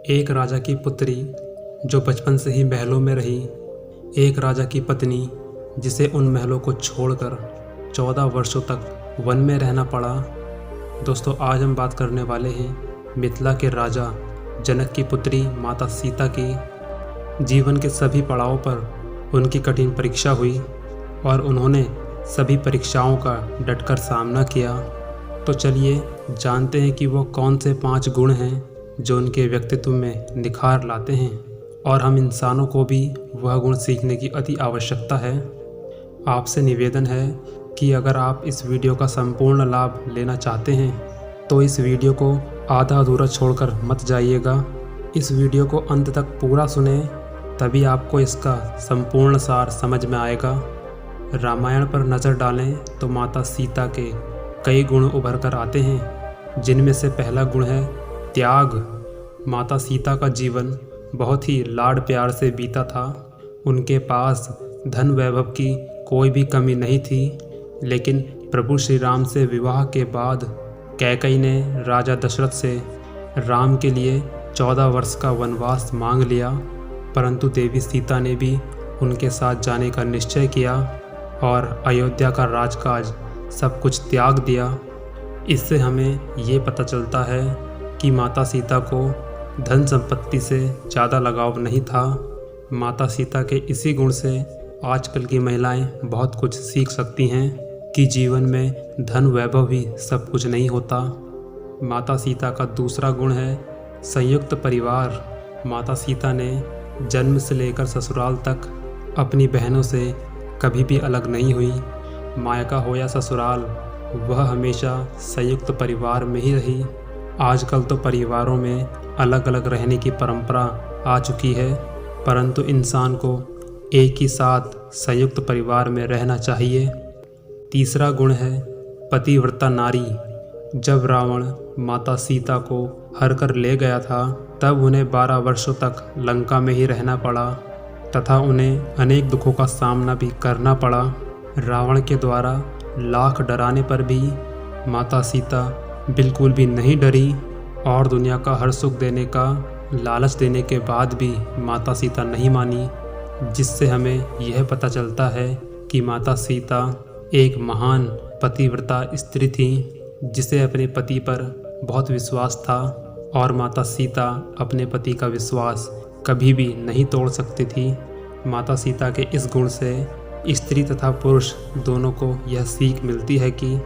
एक राजा की पुत्री जो बचपन से ही महलों में रही, एक राजा की पत्नी जिसे उन महलों को छोड़कर 14 वर्षों तक वन में रहना पड़ा। दोस्तों, आज हम बात करने वाले हैं मिथिला के राजा जनक की पुत्री माता सीता की। जीवन के सभी पड़ावों पर उनकी कठिन परीक्षा हुई और उन्होंने सभी परीक्षाओं का डटकर सामना किया। तो चलिए जानते हैं कि वो कौन से 5 गुण हैं जो उनके व्यक्तित्व में निखार लाते हैं और हम इंसानों को भी वह गुण सीखने की अति आवश्यकता है। आपसे निवेदन है कि अगर आप इस वीडियो का संपूर्ण लाभ लेना चाहते हैं तो इस वीडियो को आधा अधूरा छोड़कर मत जाइएगा। इस वीडियो को अंत तक पूरा सुने, तभी आपको इसका संपूर्ण सार समझ में आएगा। रामायण पर नज़र डालें तो माता सीता के कई गुण उभर कर आते हैं, जिनमें से पहला गुण है त्याग। माता सीता का जीवन बहुत ही लाड प्यार से बीता था। उनके पास धन वैभव की कोई भी कमी नहीं थी, लेकिन प्रभु श्री राम से विवाह के बाद कैकेयी ने राजा दशरथ से राम के लिए 14 वर्ष का वनवास मांग लिया, परंतु देवी सीता ने भी उनके साथ जाने का निश्चय किया और अयोध्या का राजकाज सब कुछ त्याग दिया। इससे हमें ये पता चलता है कि माता सीता को धन संपत्ति से ज़्यादा लगाव नहीं था। माता सीता के इसी गुण से आजकल की महिलाएं बहुत कुछ सीख सकती हैं कि जीवन में धन वैभव ही सब कुछ नहीं होता। माता सीता का दूसरा गुण है संयुक्त परिवार। माता सीता ने जन्म से लेकर ससुराल तक अपनी बहनों से कभी भी अलग नहीं हुई। मायका हो या ससुराल, वह हमेशा संयुक्त परिवार में ही रही। आजकल तो परिवारों में अलग अलग रहने की परंपरा आ चुकी है, परंतु इंसान को एक ही साथ संयुक्त परिवार में रहना चाहिए। तीसरा गुण है पतिव्रता नारी। जब रावण माता सीता को हर कर ले गया था, तब उन्हें 12 वर्षों तक लंका में ही रहना पड़ा तथा उन्हें अनेक दुखों का सामना भी करना पड़ा। रावण के द्वारा लाख डराने पर भी माता सीता बिल्कुल भी नहीं डरी और दुनिया का हर सुख देने का लालच देने के बाद भी माता सीता नहीं मानी, जिससे हमें यह पता चलता है कि माता सीता एक महान पतिव्रता स्त्री थी, जिसे अपने पति पर बहुत विश्वास था और माता सीता अपने पति का विश्वास कभी भी नहीं तोड़ सकती थी। माता सीता के इस गुण से स्त्री तथा पुरुष दोनों को यह सीख मिलती है कि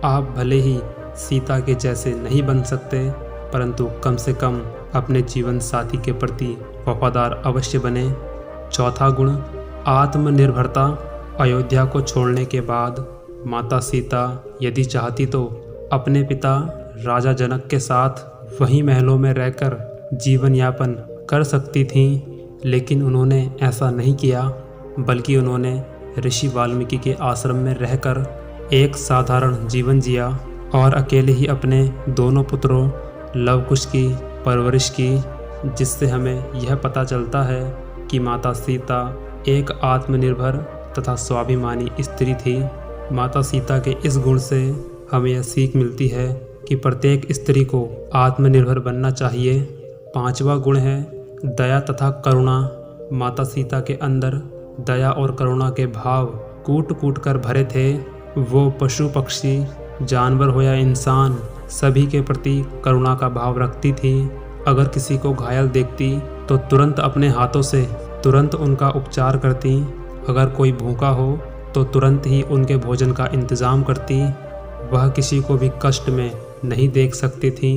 आप भले ही सीता के जैसे नहीं बन सकते, परंतु कम से कम अपने जीवन साथी के प्रति वफादार अवश्य बने। चौथा गुण आत्मनिर्भरता। अयोध्या को छोड़ने के बाद माता सीता यदि चाहती तो अपने पिता राजा जनक के साथ वहीं महलों में रहकर जीवन यापन कर सकती थीं, लेकिन उन्होंने ऐसा नहीं किया, बल्कि उन्होंने ऋषि वाल्मीकि के आश्रम में रहकर एक साधारण जीवन जिया और अकेले ही अपने दोनों पुत्रों लव कुश की परवरिश की, जिससे हमें यह पता चलता है कि माता सीता एक आत्मनिर्भर तथा स्वाभिमानी स्त्री थी। माता सीता के इस गुण से हमें यह सीख मिलती है कि प्रत्येक स्त्री को आत्मनिर्भर बनना चाहिए। 5वां गुण है दया तथा करुणा। माता सीता के अंदर दया और करुणा के भाव कूट कूट कर भरे थे। वो पशु पक्षी, जानवर हो या इंसान, सभी के प्रति करुणा का भाव रखती थी। अगर किसी को घायल देखती तो तुरंत अपने हाथों से तुरंत उनका उपचार करती। अगर कोई भूखा हो तो तुरंत ही उनके भोजन का इंतज़ाम करती। वह किसी को भी कष्ट में नहीं देख सकती थी।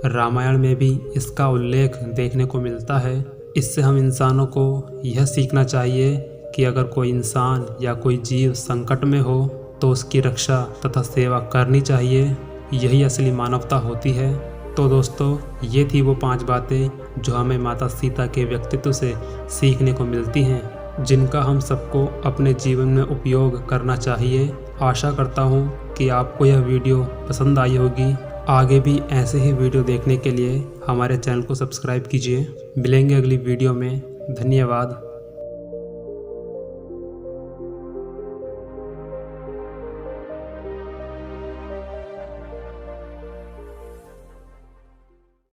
रामायण में भी इसका उल्लेख देखने को मिलता है। इससे हम इंसानों को यह सीखना चाहिए कि अगर कोई इंसान या कोई जीव संकट में हो तो उसकी रक्षा तथा सेवा करनी चाहिए। यही असली मानवता होती है। तो दोस्तों, ये थी वो 5 बातें जो हमें माता सीता के व्यक्तित्व से सीखने को मिलती हैं, जिनका हम सबको अपने जीवन में उपयोग करना चाहिए। आशा करता हूँ कि आपको यह वीडियो पसंद आई होगी। आगे भी ऐसे ही वीडियो देखने के लिए हमारे चैनल को सब्सक्राइब कीजिए। मिलेंगे अगली वीडियो में। धन्यवाद।